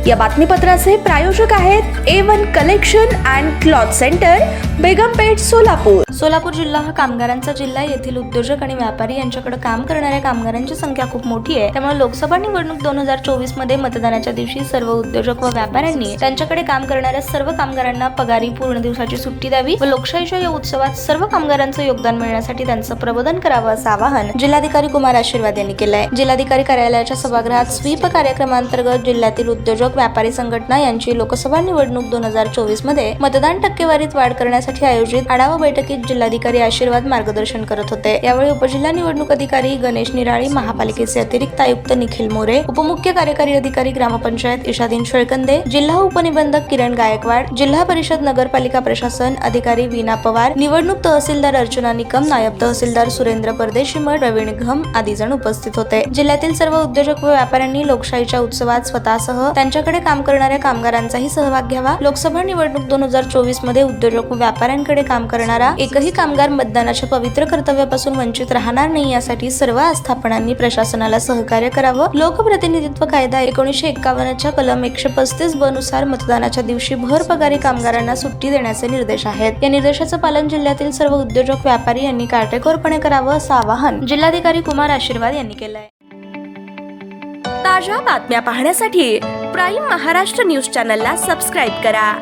या बातमीपत्राचे प्रायोजक आहेत A1 collection and cloth centre, Begampeth, Solapur. Solapur जिल्हा हा कामगारांचा जिल्हा। येथील उद्योजक आणि व्यापारी यांच्याकडे काम करणाऱ्या कामगारांची संख्या खूप मोठी आहे। त्यामुळे लोकसभा निवडणूक 2024 मध्ये मतदानाच्या दिवशी सर्व उद्योजक व व्यापाऱ्यांनी त्यांच्याकडे काम करणाऱ्या सर्व कामगारांना पगारी, पूर्ण दिवसाची सुट्टी द्यावी व लोकशाहीच्या या उत्सवात सर्व कामगारांचं योगदान मिळण्यासाठी त्यांचं प्रबोधन करावं असं आवाहन जिल्हाधिकारी कुमार आशीर्वाद यांनी केलंय। जिल्हाधिकारी कार्यालयाच्या सभागृहात स्वीप कार्यक्रमांतर्गत जिल्ह्यातील उद्योजक व्यापारी संघटना यांची लोकसभा निवडणूक 2024 मध्ये मतदान टक्केवारीत वाढ करण्यासाठी आयोजित आढावा बैठकीत जिल्हाधिकारी आशीर्वाद मार्गदर्शन करत होते। यावेळी उपजिल्हा निवडणूक अधिकारी गणेश निराळी, महापालिकेचे अतिरिक्त आयुक्त निखिल मोरे, उपमुख्य कार्यकारी अधिकारी ग्रामपंचायत इशादीन शेळकंदे, जिल्हा उपनिबंधक किरण गायकवाड, जिल्हा परिषद नगरपालिका प्रशासन अधिकारी वीणा पवार, निवडणूक तहसीलदार अर्चना निकम, नायब तहसीलदार सुरेंद्र परदेशीमठ, प्रवीण घम आदी जण उपस्थित होते। जिल्ह्यातील सर्व उद्योजक व व्यापाऱ्यांनी लोकशाहीच्या उत्सवात स्वतःसह त्यांच्याकडे काम करणाऱ्या कामगारांचाही सहभाग घ्यावा। लोकसभा निवडणूक 2024 मध्ये उद्योजक व व्यापाऱ्यांकडे काम करणारा एकही कामगार मतदानाच्या पवित्र कर्तव्यापासून वंचित राहणार नाही यासाठी सर्व आस्थापनांनी प्रशासनाला सहकार्य करावं। लोकप्रतिनिधित्व कायदा 1951 च्या कलम 135 ब नुसार मतदानाच्या दिवशी भर पगारी कामगारांना सुट्टी देण्याचे निर्देश आहेत। या निर्देशाचं पालन जिल्ह्यातील सर्व उद्योजक व्यापारी यांनी काटेकोरपणे करावं असं आवाहन जिल्हाधिकारी कुमार आशीर्वाद यांनी केलंय। ताज्या बातम्या पाहण्यासाठी प्राईम महाराष्ट्र न्यूज चॅनलला सबस्क्राईब करा।